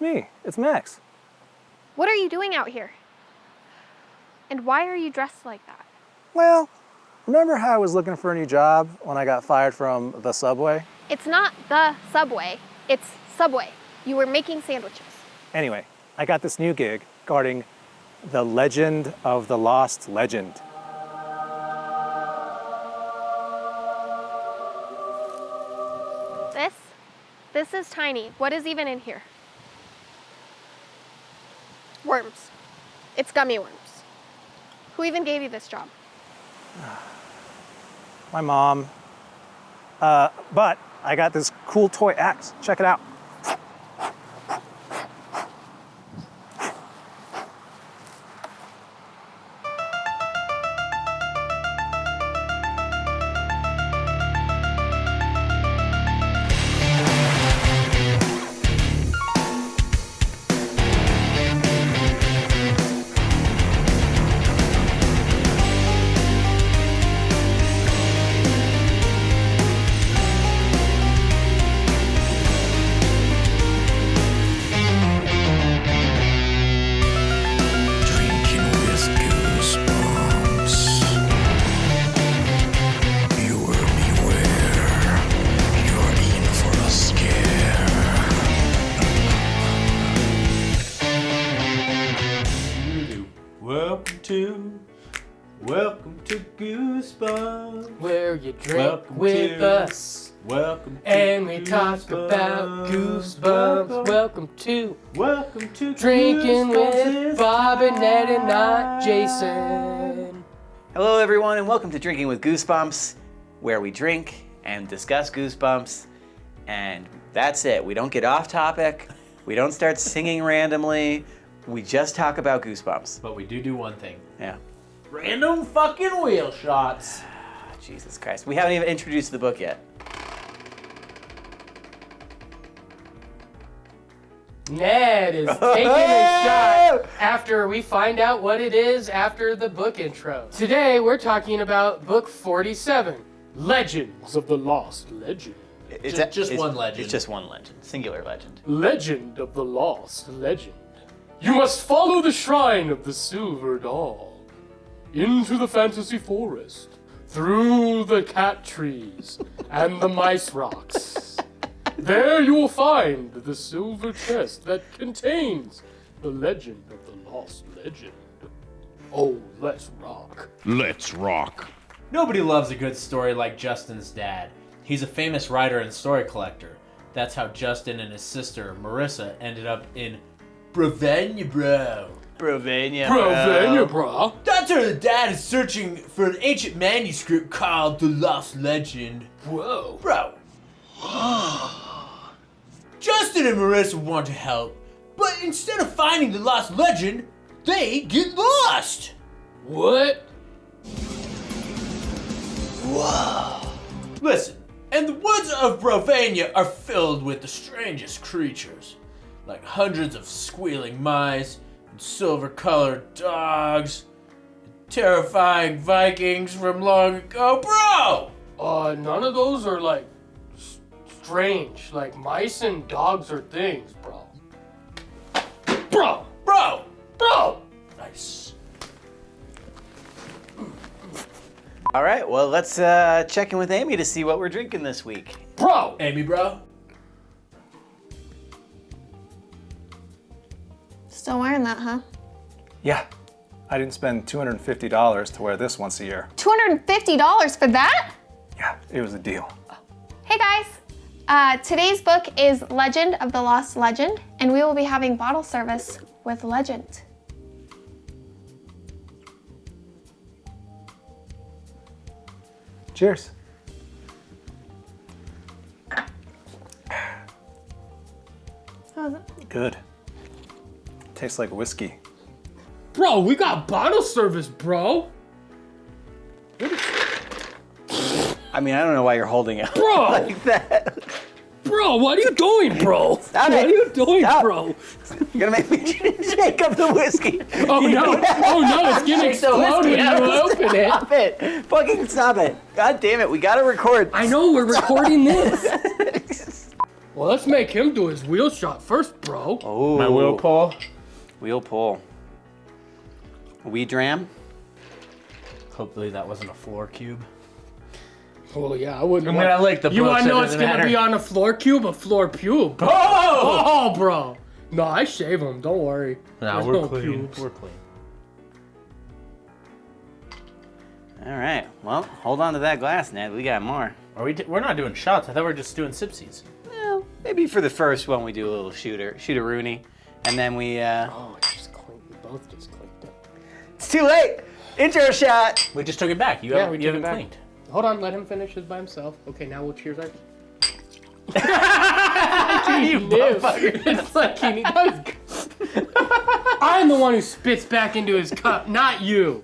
me. It's Max. What are you doing out here? And why are you dressed like that? Well, remember how I was looking for a new job when I got fired from the Subway? It's not the Subway, it's Subway. You were making sandwiches. Anyway, I got this new gig guarding the legend of the lost legend. This is tiny. What is even in here? Worms. It's gummy worms. Who even gave you this job? My mom. But I got this cool toy axe. Check it out. Welcome to Goosebumps, where you drink with us. Welcome to and we talk about Goosebumps. Welcome to Drinking Drinking with Bob and Ned and not Jason. Hello everyone and welcome to Drinking with Goosebumps, where we drink and discuss Goosebumps, and that's it. We don't get off topic, we don't start singing randomly, we just talk about Goosebumps. But we do one thing. Yeah. Random fucking wheel shots. Jesus Christ. We haven't even introduced the book yet. Ned is taking a shot after we find out what it is after the book intro. Today we're talking about book 47, Legends of the Lost Legend. It's one legend. It's just one legend. Singular legend. Legend of the Lost Legend. You must follow the shrine of the Silver Dog into the fantasy forest, through the cat trees and the mice rocks. There you will find the silver chest that contains the legend of the lost legend. Oh, let's rock. Let's rock. Nobody loves a good story like Justin's dad. He's a famous writer and story collector. That's how Justin and his sister, Marissa, ended up in Brovania, bro. Brovania, bro. That's where the dad is searching for an ancient manuscript called The Lost Legend. Whoa. Bro. Justin and Marissa want to help, but instead of finding the lost legend, they get lost. What? Whoa. Listen, and the woods of Brovania are filled with the strangest creatures, like hundreds of squealing mice, and silver-colored dogs, and terrifying Vikings from long ago. Bro! None of those are like strange. Like mice and dogs are things, bro. Bro! Nice. All right, well, let's check in with Amy to see what we're drinking this week. Bro! Amy, bro? Still wearing that, huh? Yeah, I didn't spend $250 to wear this once a year. $250 for that? Yeah, it was a deal. Hey guys! Today's book is Legend of the Lost Legend, and we will be having bottle service with Legend. Cheers. How is it? Good. Tastes like whiskey. Bro, we got bottle service, bro. I mean, I don't know why you're holding it Bro! like that. Bro, what are you doing, bro? Stop What it. are you doing, Stop. bro? You're gonna make me shake up the whiskey. Oh no, it's gonna Shake the explode whiskey when out. you open it. Stop it. Fucking stop it. God damn it, we gotta record. I know, we're recording this. Well, let's make him do his wheel shot first, bro. Oh, My wheel pull. Wheel pull. We dram. Hopefully that wasn't a floor cube. Oh, yeah, I wouldn't. I mean, I like the You books, want to it know what's doesn't going to matter. be on a floor cube? A floor pube. Oh! Oh, bro. No, I shave them. Don't worry. No, There's we're no clean. pubes. We're clean. All right. Well, hold on to that glass, Ned. We got more. We're not doing shots. I thought we were just doing sipsies. Well, maybe for the first one we do a little shooter-rooney, and then we. Oh, it just clinked. We both just clinked it. It's too late. Intro shot. We just took it back. You Yeah, haven't, we you took haven't it back. cleaned. Hold on, let him finish his by himself. Okay, now we'll cheers our. You motherfucker. It's like he does. I'm the one who spits back into his cup, not you.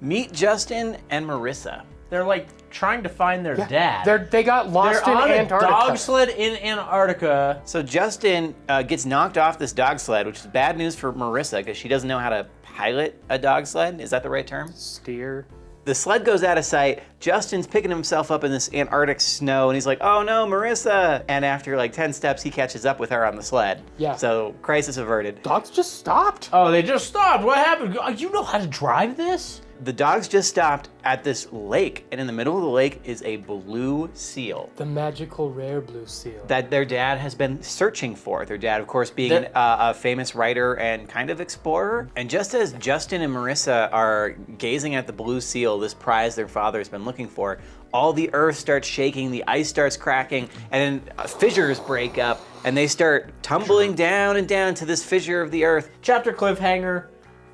Meet Justin and Marissa. They're like trying to find their dad. They got lost They're in on Antarctica. a dog sled in Antarctica. So Justin gets knocked off this dog sled, which is bad news for Marissa because she doesn't know how to pilot a dog sled. Is that the right term? Steer. The sled goes out of sight. Justin's picking himself up in this Antarctic snow, and he's like, "Oh no, Marissa!" And after like 10 steps, he catches up with her on the sled. Yeah. So crisis averted. Dogs just stopped. Oh, they just stopped. What happened? You know how to drive this? The dogs just stopped at this lake, and in the middle of the lake is a blue seal The magical rare blue seal. that their dad has been searching for. Their dad, of course, being a famous writer and kind of explorer. And just as Justin and Marissa are gazing at the blue seal, this prize their father has been looking for, all the earth starts shaking, the ice starts cracking, and then fissures break up, and they start tumbling down and down to this fissure of the earth. Chapter cliffhanger.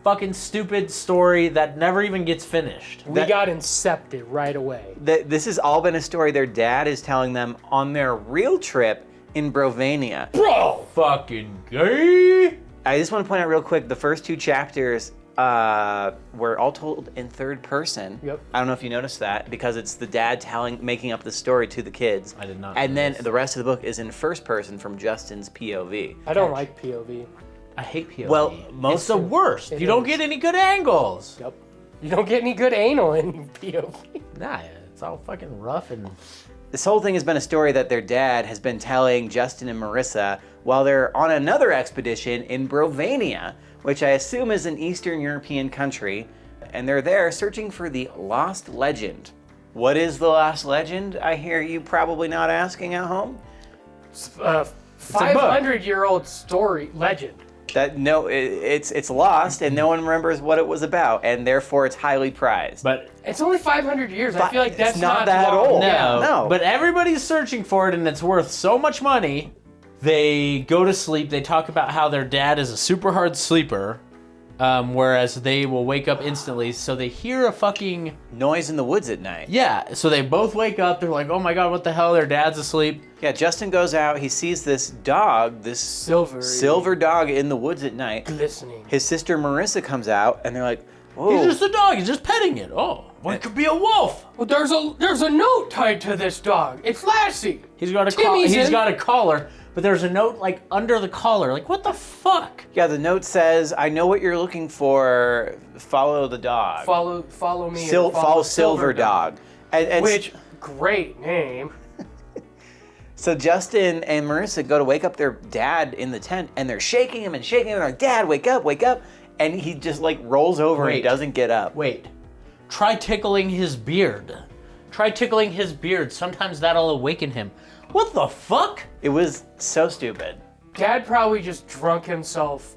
Fucking stupid story that never even gets finished. We got incepted right away. This has all been a story their dad is telling them on their real trip in Brovania. Bro! Fucking gay! I just want to point out real quick, the first 2 chapters were all told in third person. Yep. I don't know if you noticed that, because it's the dad making up the story to the kids. I did not And then notice. the rest of the book is in first person from Justin's POV. I don't like POV. I hate POV. Well, it's most the worst. it You don't is. get any good angles. Yep. You don't get any good anal in POV. Nah, it's all fucking rough and... This whole thing has been a story that their dad has been telling Justin and Marissa while they're on another expedition in Brovania, which I assume is an Eastern European country, and they're there searching for the lost legend. What is the lost legend? I hear you probably not asking at home. 500-year-old story legend. It's lost and no one remembers what it was about, and therefore it's highly prized. But It's only 500 years. I feel like it's that's not that long. old. no. No. But everybody's searching for it and it's worth so much money. They go to sleep. They talk about how their dad is a super hard sleeper, whereas they will wake up instantly. So they hear a fucking... Noise in the woods at night. Yeah, so they both wake up. They're like, oh my God, what the hell? Their dad's asleep. Yeah, Justin goes out, he sees this dog, this silver dog in the woods at night. Glistening. His sister Marissa comes out, and they're like, "Whoa!" He's just a dog. He's just petting it. Oh, well, it could be a wolf. Well, there's a note tied to this dog. It's Lassie. He's got a Timmy's he's in. got a collar, but there's a note like under the collar. Like, what the fuck? Yeah, the note says, "I know what you're looking for. Follow the dog. Follow me. or Follow Silver Dog." And Which great name. so Justin and Marissa go to wake up their dad in the tent, and they're shaking him and they're like, "Dad, wake up, wake up!" And he just like rolls over and he Wait. doesn't get up. Wait. Try tickling his beard. Try tickling his beard. Sometimes that'll awaken him. What the fuck? It was so stupid. Dad probably just drunk himself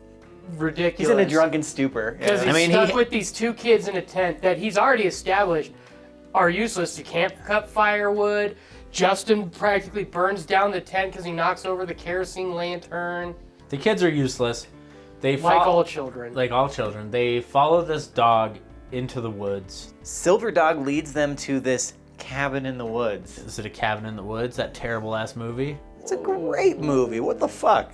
ridiculous. He's in a drunken stupor. Because Yeah. he's stuck with these 2 kids in a tent that he's already established are useless. You can't cut firewood. Justin practically burns down the tent because he knocks over the kerosene lantern. The kids are useless. They Like fo- all children. like all children. They follow this dog into the woods. Silver Dog leads them to this cabin in the woods. Is it a cabin in the woods? That terrible ass movie. It's a great movie. What the fuck?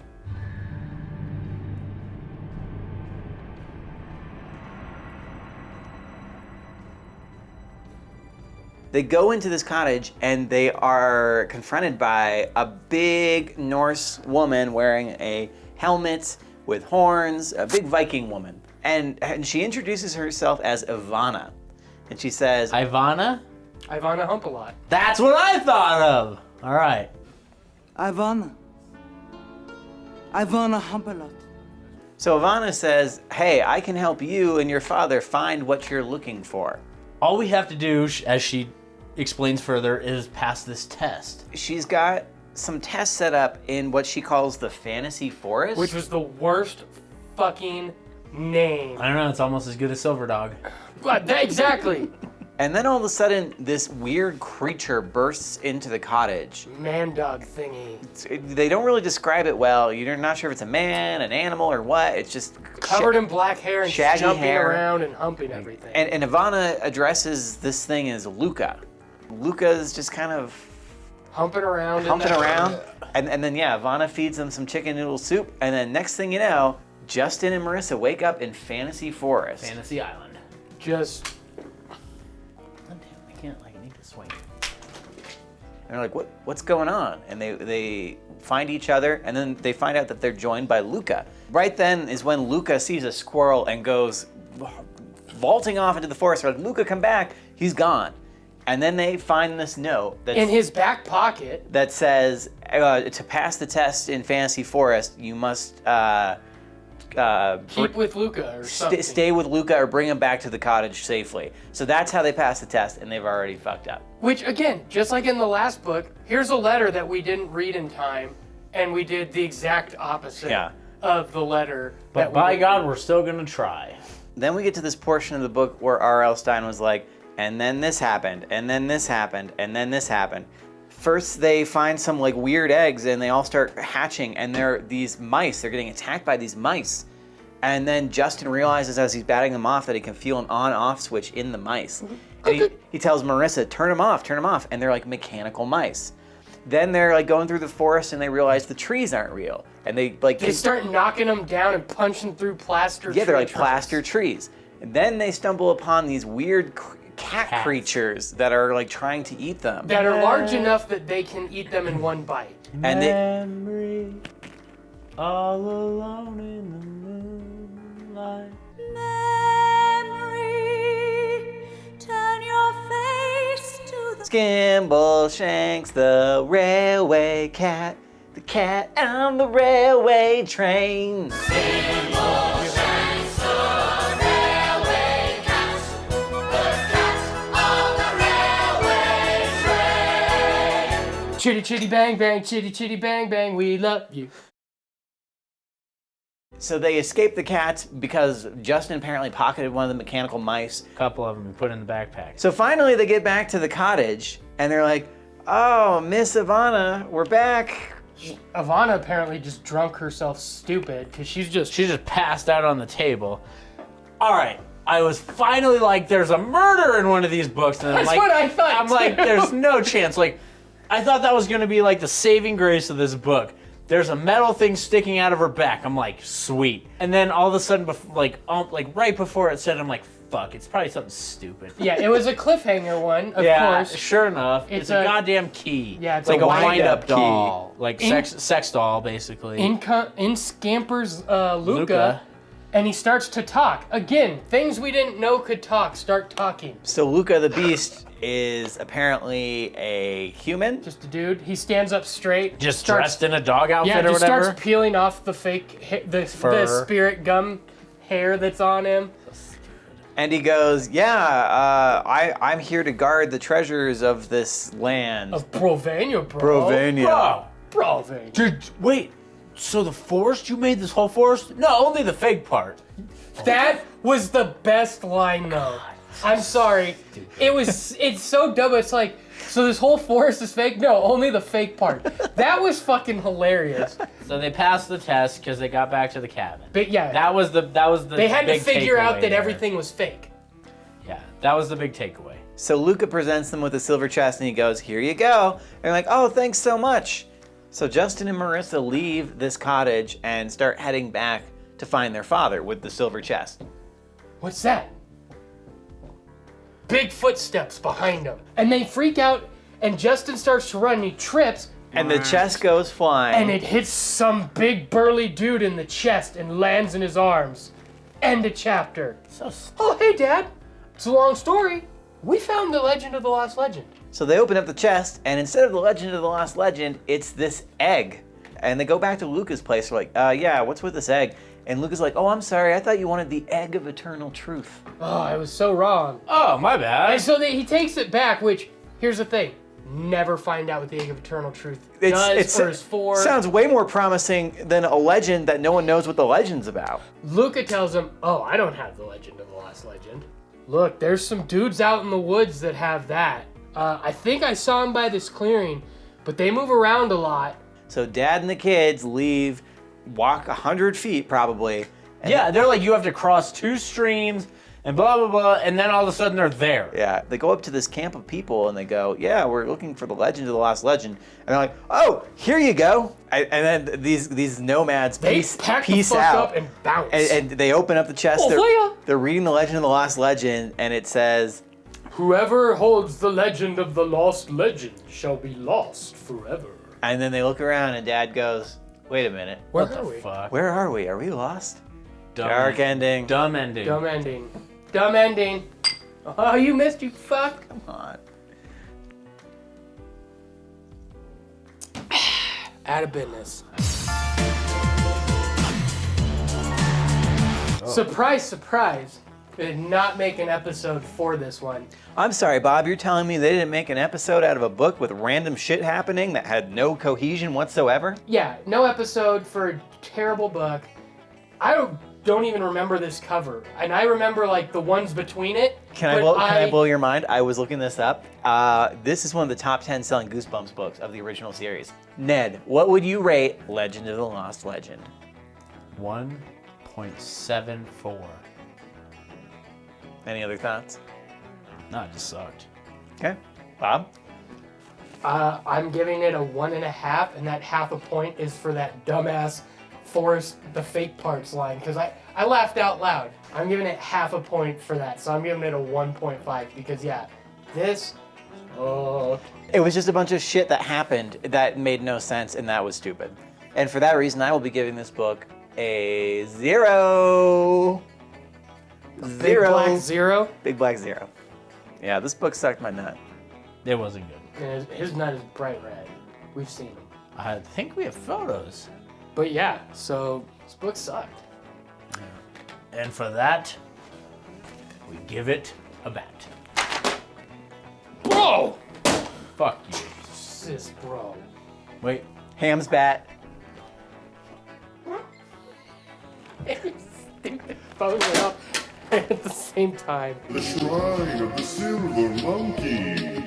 They go into this cottage and they are confronted by a big Norse woman wearing a helmet with horns, a big Viking woman. And she introduces herself as Ivana. And she says, Ivana? Ivana Hump-a-Lot. That's what I thought of. All right. Ivana Humpalot. So Ivana says, hey, I can help you and your father find what you're looking for. All we have to do, as she explains further, is pass this test. She's got some tests set up in what she calls the fantasy forest. Which was the worst fucking name. I don't know, it's almost as good as Silver Dog. Exactly. And then all of a sudden, this weird creature bursts into the cottage. Man dog thingy. They don't really describe it well. You're not sure if it's a man, an animal, or what. It's just Covered in black hair and shaggy jumping hair. around and humping everything. And Ivana addresses this thing as Luca. Luca's just kind of humping around. And then, yeah, Ivana feeds them some chicken noodle soup. And then next thing you know, Justin and Marissa wake up in Fantasy Forest. Fantasy Island. Just... God damn, I can't, like, I need to swing. And they're like, what's going on? And they find each other, and then they find out that they're joined by Luca. Right then is when Luca sees a squirrel and goes vaulting off into the forest. They're like, Luca, come back. He's gone. And then they find this note that's in his back pocket that says, to pass the test in Fantasy Forest, you must keep with Luca or something. Stay with Luca or bring him back to the cottage safely. So that's how they pass the test, and they've already fucked up. Which, again, just like in the last book, here's a letter that we didn't read in time, and we did the exact opposite of the letter. But by God, we're still gonna try. Then we get to this portion of the book where R.L. Stine was like, and then this happened, and then this happened, and then this happened. First, they find some like weird eggs, and they all start hatching, and they're these mice. They're getting attacked by these mice. And then Justin realizes as he's batting them off that he can feel an on-off switch in the mice. And he tells Marissa, turn them off, and they're like mechanical mice. Then they're like going through the forest, and they realize the trees aren't real. And they start knocking them down and punching through plaster trees. Yeah, they're like plaster trees. And then they stumble upon these weird cat creatures that are like trying to eat them. That are large enough that they can eat them in one bite. And Memory, all alone in the moonlight. Memory, turn your face to the Skimbleshanks, the railway cat, the cat on the railway train. Chitty chitty bang bang, chitty chitty bang bang, we love you. So they escape the cats because Justin apparently pocketed one of the mechanical mice. A couple of them we put in the backpack. So finally they get back to the cottage and they're like, oh, Miss Ivana, we're back. Ivana apparently just drunk herself stupid because she just passed out on the table. All right, I was finally like, there's a murder in one of these books, and That's what I thought. I'm like, there's no chance. Like, I thought that was gonna be like the saving grace of this book. There's a metal thing sticking out of her back. I'm like, sweet. And then all of a sudden, like right before it said, I'm like, fuck, it's probably something stupid. Yeah, it was a cliffhanger one, of course. Sure enough, it's a goddamn key. Yeah, it's like a a wind-up key. doll, like sex doll, basically. In scampers Luca, and he starts to talk. Again, things we didn't know could talk start talking. So Luca the Beast is apparently a human. Just a dude. He stands up straight. Just dressed in a dog outfit or just whatever. starts peeling off the fake, the spirit gum hair that's on him. And he goes, yeah, I'm here to guard the treasures of this land. Of Brovania, bro. Brovania. Brovania. Dude, wait. So the forest? You made this whole forest? No, only the fake part. That was the best line, though. I'm sorry. It's so dumb. It's like, so this whole forest is fake? No, only the fake part. That was fucking hilarious. So they passed the test because they got back to the cabin. But yeah. That was the They had to big figure out takeaway that there. everything was fake. Yeah, that was the big takeaway. So Luca presents them with a silver chest and he goes, here you go. And they're like, oh, thanks so much. So Justin and Marissa leave this cottage and start heading back to find their father with the silver chest. What's that? Big footsteps behind them. And they freak out, and Justin starts to run, and he trips. And the chest goes flying. And it hits some big burly dude in the chest and lands in his arms. End of chapter. Oh, hey, Dad. It's a long story. We found the legend of the lost legend. So they open up the chest, and instead of the legend of the lost legend, it's this egg. And they go back to Luca's place. They're like, yeah, what's with this egg? And Luca's like, oh, I'm sorry. I thought you wanted the egg of eternal truth. Oh, I was so wrong. Oh, my bad. And so he takes it back, which, here's the thing. Never find out what the egg of eternal truth does or is for. Sounds way more promising than a legend that no one knows what the legend's about. Luca tells him, oh, I don't have the legend of the lost legend. Look, there's some dudes out in the woods that have that. I think I saw them by this clearing, but they move around a lot. So Dad and the kids leave, walk 100 feet probably. And Yeah, they're like, you have to cross 2 streams and blah, blah, blah, and then all of a sudden they're there. Yeah, they go up to this camp of people and they go, yeah, we're looking for the legend of the lost legend. And they're like, oh, here you go. And then these nomads peace pack the fuck out. up and bounce. And they open up the chest. They're reading the legend of the lost legend, and it says, whoever holds the legend of the lost legend shall be lost forever. and then they look around and Dad goes, wait a minute. Where What are the we? fuck? Where are we? Are we lost? Dumb Dark ending. Dumb ending. Dumb ending. Dumb ending. Oh, you missed, you fuck. Come on. Out of business. Surprise, surprise. They did not make an episode for this one. I'm sorry, Bob, you're telling me they didn't make an episode out of a book with random shit happening that had no cohesion whatsoever? Yeah, no episode for a terrible book. I don't even remember this cover. And I remember like the ones between it. Can I blow your mind? I was looking this up. This is one of the top 10 selling Goosebumps books of the original series. Ned, what would you rate Legend of the Lost Legend? 1.74. Any other thoughts? No, it just sucked. Okay. Bob? I'm giving it a 1.5, and that half a point is for that dumbass Forrest the fake parts line, because I laughed out loud. I'm giving it half a point for that, so I'm giving it a 1.5, because yeah, this, It was just a bunch of shit that happened that made no sense, and that was stupid. And for that reason, I will be giving this book a 0. big black 0, Big black 0. Yeah, this book sucked my nut. It wasn't good. and his nut is bright red. We've seen him. I think we have photos. But yeah, so this book sucked. And for that, we give it a bat. Bro! Fuck you. Sis, bro. Wait. Ham's bat. Stupid phones it up at the same time. The Shrine of the Silver Monkey.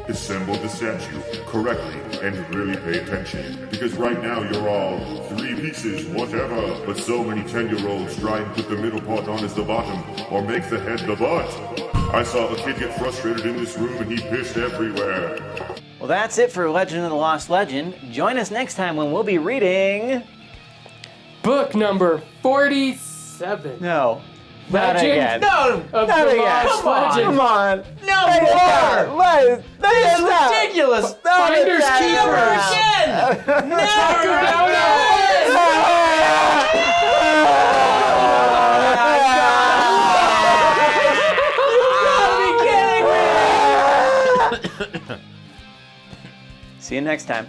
Assemble the statue correctly and really pay attention. Because right now you're all 3 pieces, whatever. But so many 10-year-olds try and put the middle part on as the bottom or make the head the butt. I saw a kid get frustrated in this room and he pissed everywhere. Well, that's it for Legend of the Lost Legend. Join us next time when we'll be reading... Book number 47. No. Not Legend again. No! of Not the again. Lost Legend. Come on. No Take it more! down. What? This is ridiculous! Finders Never keepers. again! Never down See you next time.